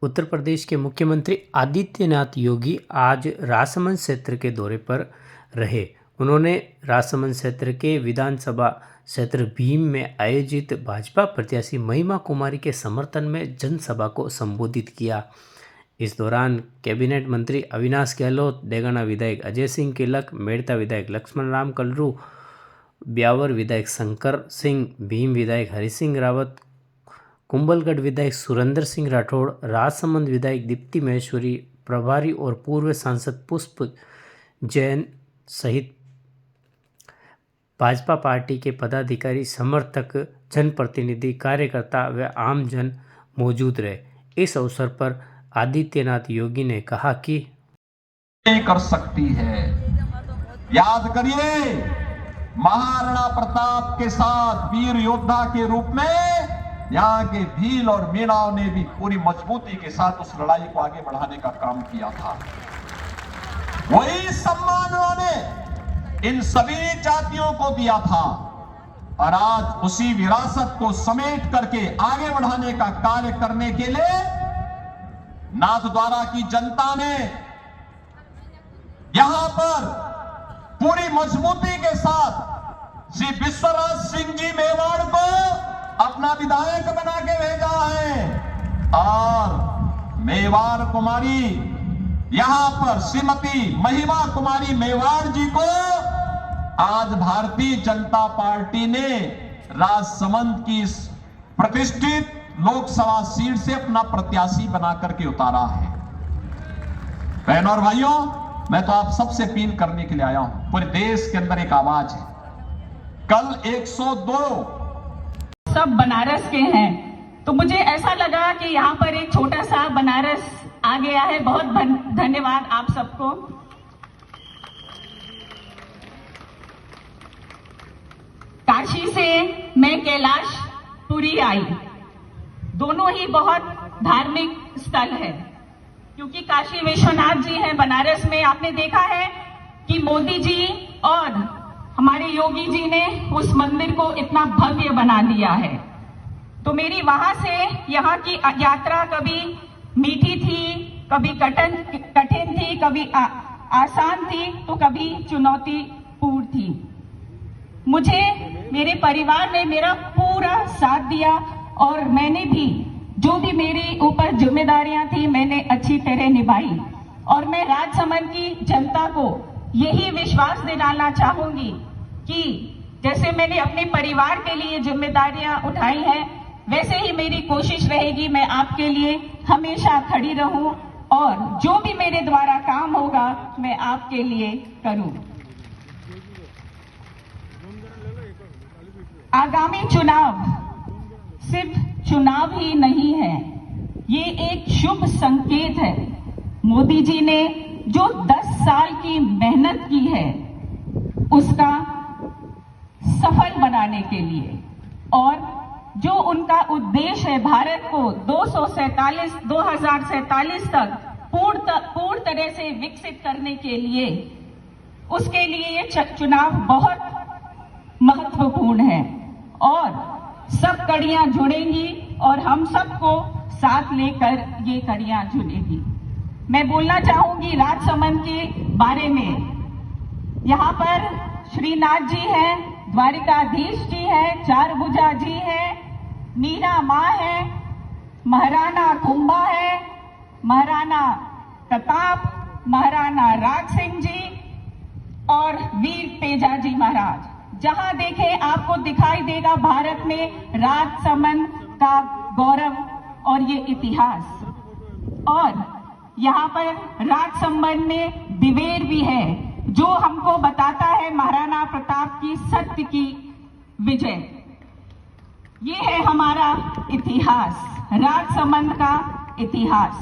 उत्तर प्रदेश के मुख्यमंत्री आदित्यनाथ योगी आज राजसमंद क्षेत्र के दौरे पर रहे। उन्होंने राजसमंद क्षेत्र के विधानसभा क्षेत्र भीम में आयोजित भाजपा प्रत्याशी महिमा कुमारी के समर्थन में जनसभा को संबोधित किया। इस दौरान कैबिनेट मंत्री अविनाश गहलोत, डेगाना विधायक अजय सिंह किलक, मेड़ता विधायक लक्ष्मण राम कलरू, ब्यावर विधायक शंकर सिंह, भीम विधायक हरि सिंह रावत, कुंभलगढ़ विधायक सुरेंद्र सिंह राठौड़, राजसमंद विधायक दीप्ति महेश्वरी, प्रभारी और पूर्व सांसद पुष्प जैन सहित भाजपा पार्टी के पदाधिकारी, समर्थक, जनप्रतिनिधि, कार्यकर्ता व आमजन मौजूद रहे। इस अवसर पर आदित्यनाथ योगी ने कहा कि कर सकती है। याद करिए, महाराणा प्रताप के साथ वीर योद्धा के रूप में यहाँ के भील और मीणाओं ने भी पूरी मजबूती के साथ उस लड़ाई को आगे बढ़ाने का काम किया था। वही सम्मान उन्होंने इन सभी जातियों को दिया था और आज उसी विरासत को समेट करके आगे बढ़ाने का कार्य करने के लिए नाथद्वारा की जनता ने यहां पर पूरी मजबूती के साथ श्री विश्वराज सिंह जी मेवाड़ को अपना विधायक बना के भेजा है और मेवाड़ कुमारी यहां पर श्रीमती महिमा कुमारी मेवाड़ जी को आज भारतीय जनता पार्टी ने राजसमंद की इस प्रतिष्ठित लोकसभा सीट से अपना प्रत्याशी बना करके उतारा है। बहनों और भाइयों, मैं तो आप सबसे अपील करने के लिए आया हूं। पूरे देश के अंदर एक आवाज है। कल 102 सब बनारस के हैं, तो मुझे ऐसा लगा कि यहाँ पर एक छोटा सा बनारस आ गया है। बहुत धन्यवाद आप सबको। काशी से मैं कैलाशपुरी आई। दोनों ही बहुत धार्मिक स्थल है, क्योंकि काशी विश्वनाथ जी हैं बनारस में। आपने देखा है कि मोदी जी और हमारे योगी जी ने उस मंदिर को इतना भव्य बना दिया है। तो मेरी वहां से यहाँ की यात्रा कभी मीठी थी, कभी कठिन थी, कभी आसान थी, तो कभी चुनौतीपूर्ण थी। मुझे मेरे परिवार ने मेरा पूरा साथ दिया और मैंने भी जो भी मेरे ऊपर जिम्मेदारियां थी मैंने अच्छी तरह निभाई। और मैं राजसमंद की जनता को यही विश्वास दिलाना चाहूंगी कि जैसे मैंने अपने परिवार के लिए जिम्मेदारियां उठाई हैं, वैसे ही मेरी कोशिश रहेगी मैं आपके लिए हमेशा खड़ी रहूं और जो भी मेरे द्वारा काम होगा मैं आपके लिए करूं। आगामी चुनाव सिर्फ चुनाव ही नहीं है, ये एक शुभ संकेत है। मोदी जी ने जो 10 साल की मेहनत की है उसका सफल बनाने के लिए, और जो उनका उद्देश्य है भारत को 2047 तक पूर्ण तरह से विकसित करने के लिए, उसके लिए ये चुनाव बहुत महत्वपूर्ण है और सब कड़ियां जुड़ेंगी और हम सबको साथ लेकर ये कड़ियां जुड़ेगी। मैं बोलना चाहूंगी राजसमंद के बारे में। यहाँ पर श्रीनाथ जी हैं, द्वारिकाधीश जी हैं, चारभुजा जी हैं, मीरा माँ है, महाराणा कुंभा है, महाराणा प्रताप, महाराणा राज सिंह जी और वीर तेजाजी महाराज। जहां देखें आपको दिखाई देगा भारत में राजसमंद का गौरव और ये इतिहास। और यहाँ पर राजसमंद में दिवेर भी है जो हमको बताता है महाराणा प्रताप की सत्य की विजय। ये है हमारा इतिहास, राजसमंद का इतिहास।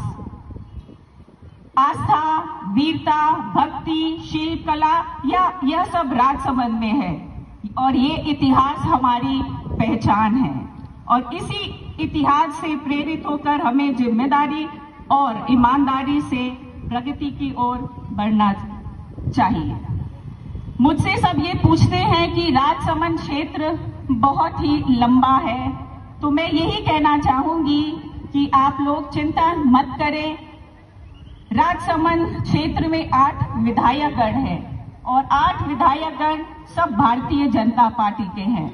आस्था, वीरता, भक्ति, शिल्पकला यह सब राजसमंद में है और ये इतिहास हमारी पहचान है। और इसी इतिहास से प्रेरित होकर हमें जिम्मेदारी और ईमानदारी से प्रगति की ओर बढ़ना चाहिए। मुझसे सब ये पूछते हैं कि राजसमंद क्षेत्र बहुत ही लंबा है, तो मैं यही कहना चाहूंगी कि आप लोग चिंता मत करें। राजसमंद क्षेत्र में 8 विधायकगण हैं और 8 विधायकगण सब भारतीय जनता पार्टी के हैं।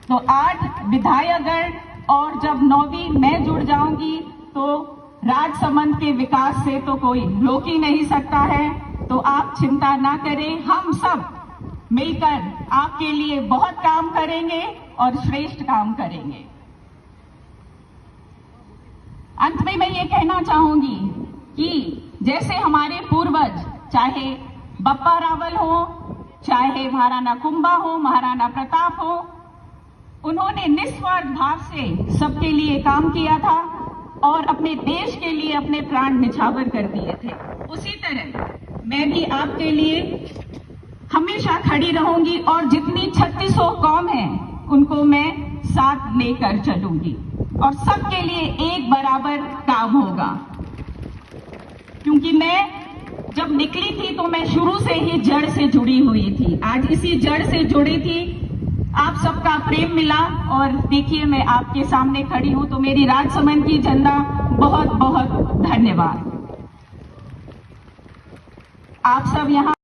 तो 8 विधायकगण और जब 9वीं मैं जुड़ जाऊंगी तो राजसमंद के विकास से तो कोई रोक ही नहीं सकता है। तो आप चिंता ना करें, हम सब मिलकर आपके लिए बहुत काम करेंगे और श्रेष्ठ काम करेंगे। अंत में मैं ये कहना चाहूंगी कि जैसे हमारे पूर्वज, चाहे बप्पा रावल हो, चाहे महाराणा कुंभा हो, महाराणा प्रताप हो, उन्होंने निस्वार्थ भाव से सबके लिए काम किया था और अपने देश के लिए अपने प्राण निछावर कर दिए थे। उसी तरह मैं भी आपके लिए हमेशा खड़ी रहूंगी और जितनी 3600 कौम है उनको मैं साथ लेकर चलूंगी और सबके लिए एक बराबर काम होगा। क्योंकि मैं जब निकली थी तो मैं शुरू से ही जड़ से जुड़ी हुई थी। आज इसी जड़ से जुड़ी थी, आप सबका प्रेम मिला और देखिए मैं आपके सामने खड़ी हूं। तो मेरी राजसमंद की जनता बहुत बहुत धन्यवाद। आप सब यहाँ